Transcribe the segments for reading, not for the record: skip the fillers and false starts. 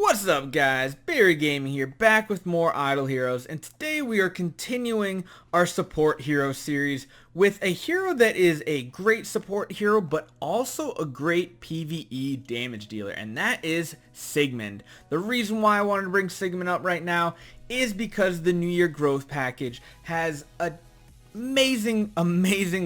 What's up guys, Barry Gaming here, back with more Idle Heroes, and today we are continuing our support hero series with a hero that is a great support hero but also a great PvE damage dealer, and that is Sigmund. The reason why I wanted to bring Sigmund up right now is because the New Year growth package has a amazing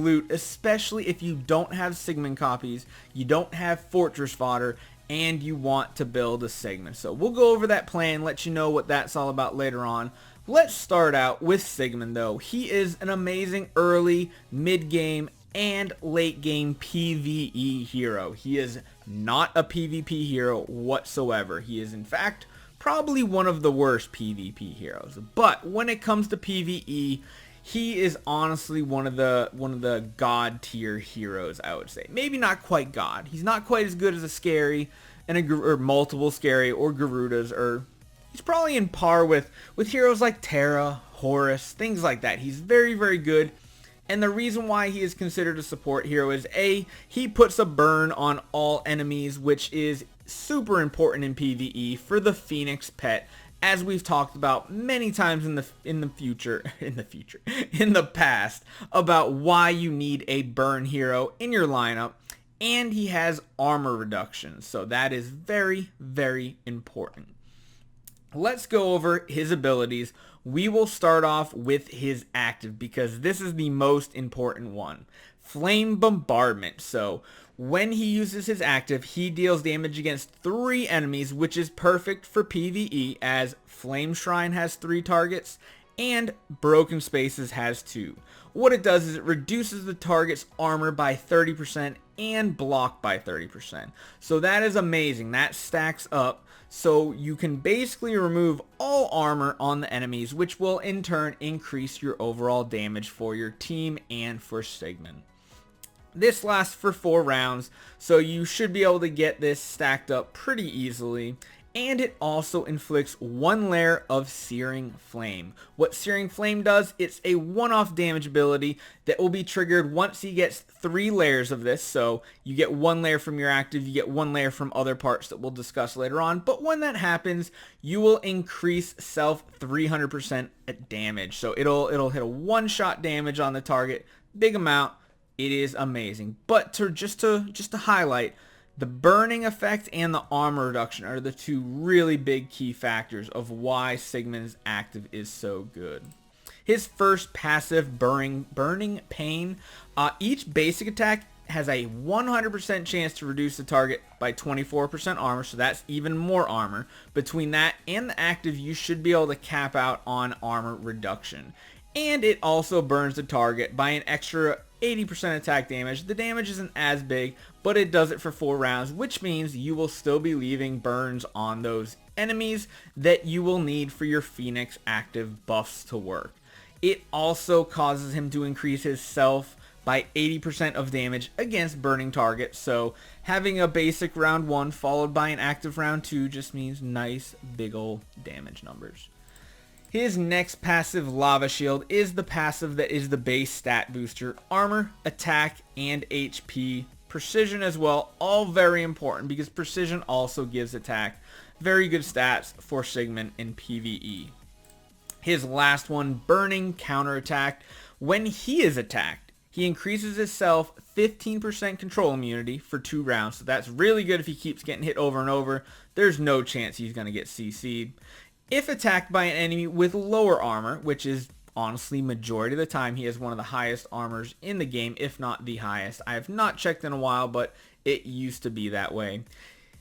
loot, especially if you don't have Sigmund copies, you don't have fortress fodder, and you want to build a Sigmund. So we'll go over that plan, let you know what that's all about later on. Let's start out with Sigmund though. He is an amazing early, mid-game, and late-game PvE hero. He is not a PvP hero whatsoever. He is in fact probably one of the worst PvP heroes. But when it comes to PvE, he is honestly one of the god tier heroes, I would say. Maybe not quite god. He's not quite as good as a Skerei or multiple Skerei or Garudas, or he's probably in par with heroes like Terra, Horus, things like that. He's very, very good. And the reason why he is considered a support hero is A, he puts a burn on all enemies, which is super important in PvE for the Phoenix pet, as we've talked about many times in the past, about why you need a burn hero in your lineup. And he has armor reduction, so that is very, very important. Let's go over his abilities. We will start off with his active because this is the most important one. Flame Bombardment. So when he uses his active, he deals damage against 3 enemies, which is perfect for PvE as Flame Shrine has 3 targets and Broken Spaces has 2. What it does is it reduces the target's armor by 30% and block by 30%. So that is amazing. That stacks up. So you can basically remove all armor on the enemies, which will in turn increase your overall damage for your team and for Sigmund. This lasts for 4 rounds, so you should be able to get this stacked up pretty easily. And it also inflicts 1 layer of Searing Flame. What Searing Flame does, it's a one-off damage ability that will be triggered once he gets 3 layers of this. So you get 1 layer from your active, you get 1 layer from other parts that we'll discuss later on. But when that happens, you will increase self 300% at damage. So it'll hit a one-shot damage on the target, big amount. It is amazing. But just to highlight, the burning effect and the armor reduction are the 2 really big key factors of why Sigmund's active is so good. His first passive, Burning Pain, each basic attack has a 100% chance to reduce the target by 24% armor, so that's even more armor. Between that and the active, you should be able to cap out on armor reduction. And it also burns the target by an extra 80% attack damage. The damage isn't as big, but it does it for 4 rounds, which means you will still be leaving burns on those enemies that you will need for your Phoenix active buffs to work. It also causes him to increase his self by 80% of damage against burning targets, so having a basic round 1 followed by an active round 2 just means nice big ol' damage numbers. His next passive, Lava Shield, is the passive that is the base stat booster. Armor, attack, and HP. Precision as well, all very important because precision also gives attack. Very good stats for Sigmund in PvE. His last one, Burning Counterattack. When he is attacked, he increases his self 15% control immunity for 2 rounds. So that's really good if he keeps getting hit over and over. There's no chance he's going to get CC'd. If attacked by an enemy with lower armor, which is honestly majority of the time, he has one of the highest armors in the game, if not the highest. I have not checked in a while, but it used to be that way.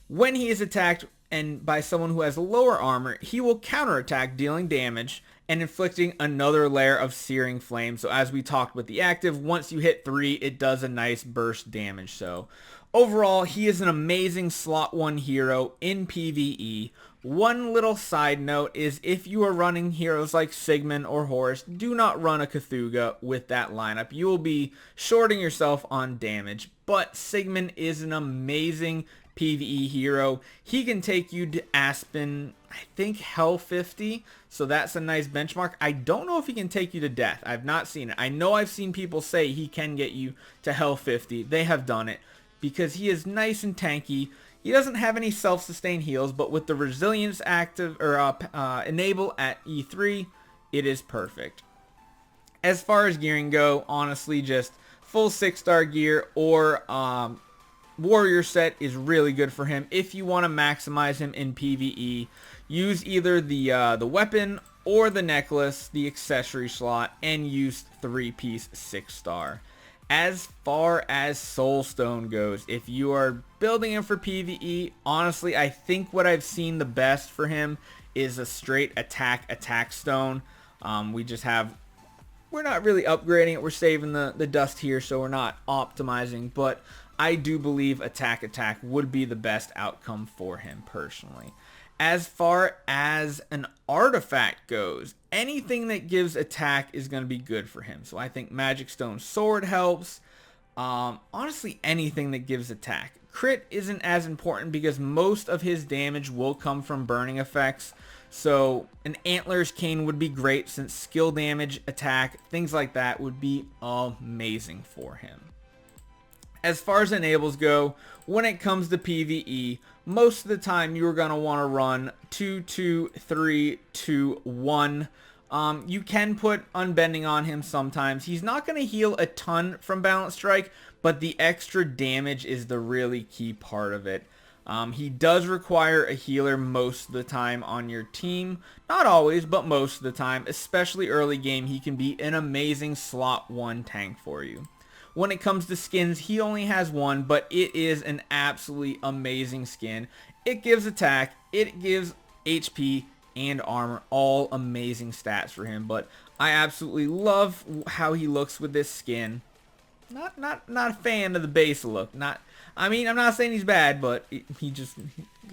When he is attacked and by someone who has lower armor, he will counterattack, dealing damage and inflicting another layer of Searing Flame. So as we talked with the active, once you hit 3, it does a nice burst damage. So overall, he is an amazing slot 1 hero in PvE. One little side note is if you are running heroes like Sigmund or Horus, do not run a Cthulhu with that lineup. You will be shorting yourself on damage. But Sigmund is an amazing PvE hero. He can take you to Aspen, I think Hell 50, so that's a nice benchmark. I don't know if he can take you to death. I've not seen it. I know I've seen people say he can get you to Hell 50. They have done it because he is nice and tanky. He doesn't have any self-sustained heals, but with the resilience active or enable at E3, it is perfect. As far as gearing go, honestly, just full 6-star gear or warrior set is really good for him. If you want to maximize him in PvE, use either the weapon or the necklace, the accessory slot, and use 3-piece 6-star. As far as Soulstone goes, if you are building him for PvE, honestly, I think what I've seen the best for him is a straight attack stone. We're not really upgrading it. We're saving the dust here, so we're not optimizing. But I do believe attack would be the best outcome for him personally. As far as an artifact goes, anything that gives attack is going to be good for him. So I think Magic Stone Sword helps. Honestly, anything that gives attack. Crit isn't as important because most of his damage will come from burning effects. So an Antler's Cane would be great since skill damage, attack, things like that would be amazing for him. As far as enables go, when it comes to PvE, most of the time you're going to want to run 2-2-3-2-1. You can put Unbending on him sometimes. He's not going to heal a ton from Balance Strike, but the extra damage is the really key part of it. He does require a healer most of the time on your team. Not always, but most of the time. Especially early game, he can be an amazing slot 1 tank for you. When it comes to skins, he only has one, but it is an absolutely amazing skin. It gives attack, it gives HP and armor, all amazing stats for him. But I absolutely love how he looks with this skin. Not a fan of the base look. I'm not saying he's bad, but he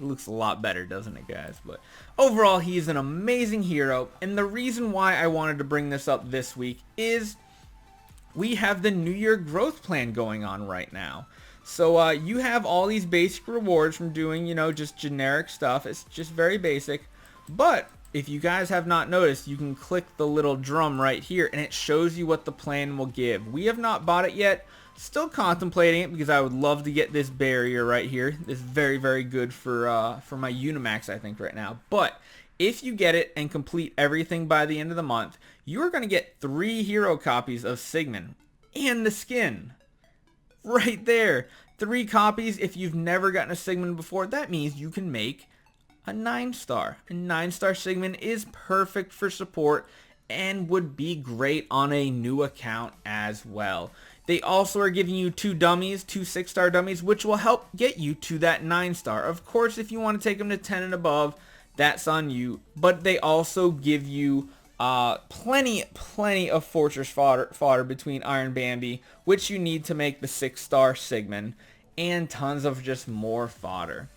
looks a lot better, doesn't it, guys? But overall, he's an amazing hero, and the reason why I wanted to bring this up this week is we have the New Year growth plan going on right now. So you have all these basic rewards from doing, just generic stuff. It's just very basic. But if you guys have not noticed, you can click the little drum right here and it shows you what the plan will give. We have not bought it yet. Still contemplating it because I would love to get this barrier right here. This is very, very good for my Unimax, I think, right now. But if you get it and complete everything by the end of the month, you're going to get 3 hero copies of Sigmund and the skin. Right there. 3 copies. If you've never gotten a Sigmund before, that means you can make a 9-star. A 9-star Sigmund is perfect for support and would be great on a new account as well. They also are giving you 2 dummies, 2 6-star dummies, which will help get you to that 9-star. Of course, if you want to take them to 10 and above, that's on you. But they also give you plenty of Fortress fodder between Iron Bambi, which you need to make the 6-star Sigmund, and tons of just more fodder.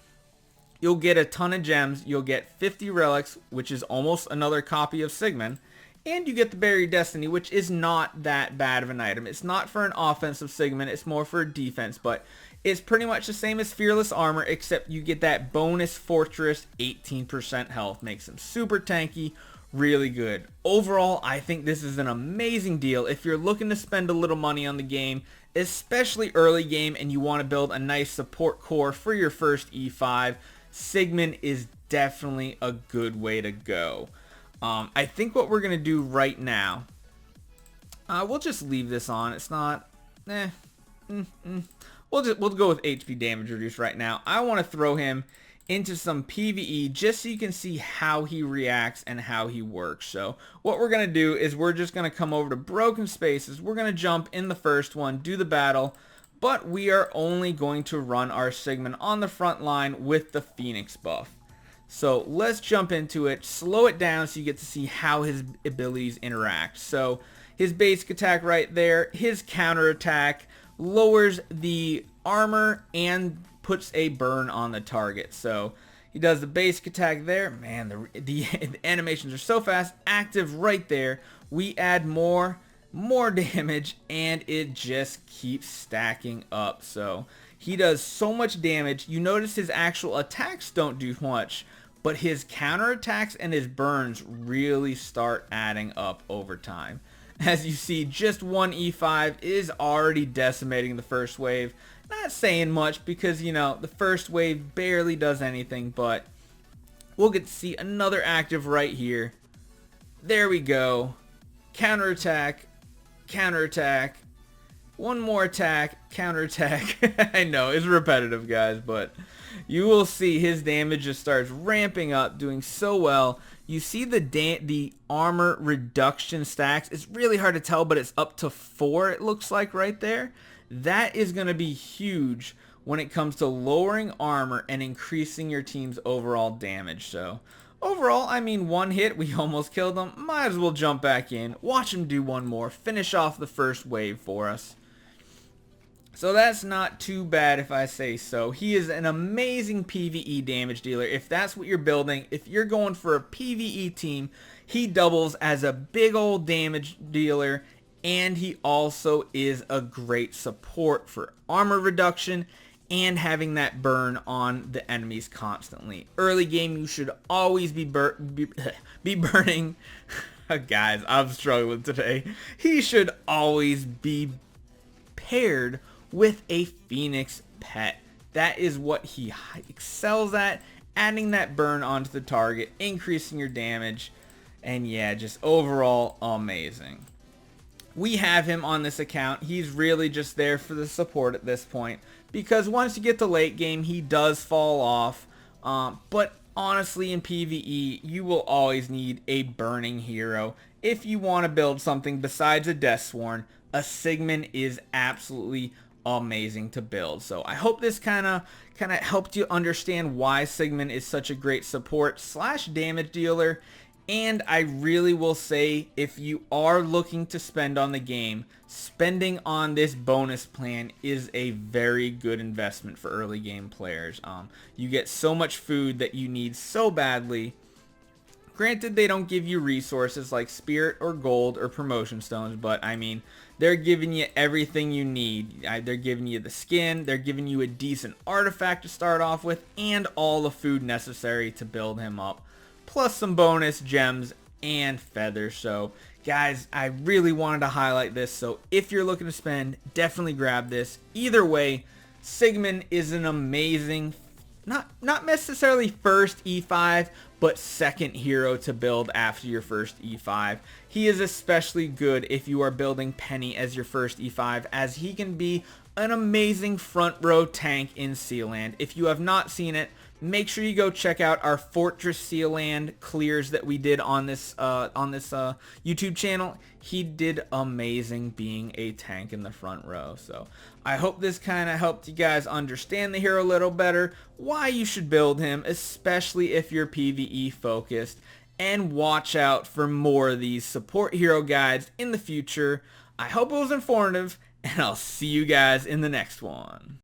You'll get a ton of gems. You'll get 50 relics, which is almost another copy of Sigmund. And you get the Buried Destiny, which is not that bad of an item. It's not for an offensive Sigmund. It's more for defense. But it's pretty much the same as Fearless Armor, except you get that bonus Fortress 18% health. Makes him super tanky. Really good. Overall, I think this is an amazing deal. If you're looking to spend a little money on the game, especially early game, and you want to build a nice support core for your first E5, Sigmund is definitely a good way to go. I think what we're going to do right now, we'll just leave this on. It's not, we'll go with HP damage reduce right now. I want to throw him into some PvE just so you can see how he reacts and how he works. So what we're going to do is we're just going to come over to Broken Spaces. We're going to jump in the first one, do the battle, but we are only going to run our Sigmund on the front line with the Phoenix buff. So let's jump into it, slow it down so you get to see how his abilities interact. So his basic attack right there, his counter attack lowers the armor and puts a burn on the target. So he does the basic attack there. Man, the animations are so fast, active right there. We add more damage and it just keeps stacking up. So he does so much damage. You notice his actual attacks don't do much, but his counterattacks and his burns really start adding up over time. As you see, just one E5 is already decimating the first wave. Not saying much because, you know, the first wave barely does anything, but we'll get to see another active right here. There we go. Counterattack, counterattack, one more attack, counterattack. I know, it's repetitive, guys, but you will see his damage just starts ramping up, doing so well. You see the armor reduction stacks. It's really hard to tell, but it's up to 4, it looks like, right there. That is going to be huge when it comes to lowering armor and increasing your team's overall damage. So overall, I mean, one hit, we almost killed him. Might as well jump back in, watch him do one more, finish off the first wave for us. So that's not too bad if I say so. He is an amazing PvE damage dealer. If that's what you're building, if you're going for a PvE team, he doubles as a big old damage dealer, and he also is a great support for armor reduction and having that burn on the enemies constantly. Early game, you should always be burning. Guys, I'm struggling today. He should always be paired with a Phoenix pet. That is what he excels at, adding that burn onto the target, increasing your damage, and yeah, just overall amazing. We have him on this account. He's really just there for the support at this point, because once you get to late game, he does fall off, but honestly, in PvE, you will always need a burning hero. If you want to build something besides a Deathsworn, a Sigmund is absolutely amazing to build. So I hope this kind of helped you understand why Sigmund is such a great support / damage dealer. And I really will say, if you are looking to spend on the game, spending on this bonus plan is a very good investment for early game players. You get so much food that you need so badly. Granted, they don't give you resources like spirit or gold or promotion stones, but I mean, they're giving you everything you need. They're giving you the skin, they're giving you a decent artifact to start off with, and all the food necessary to build him up, plus some bonus gems and feathers. So guys, I really wanted to highlight this, so if you're looking to spend, definitely grab this. Either way, Sigmund is an amazing, not necessarily first E5, but second hero to build after your first E5. He is especially good if you are building Penny as your first E5, as he can be an amazing front row tank in Sealand. If you have not seen it, make sure you go check out our Fortress Sealand clears that we did on this YouTube channel. He did amazing being a tank in the front row. So I hope this kind of helped you guys understand the hero a little better, why you should build him, especially if you're PvE focused, and watch out for more of these support hero guides in the future. I hope it was informative, and I'll see you guys in the next one.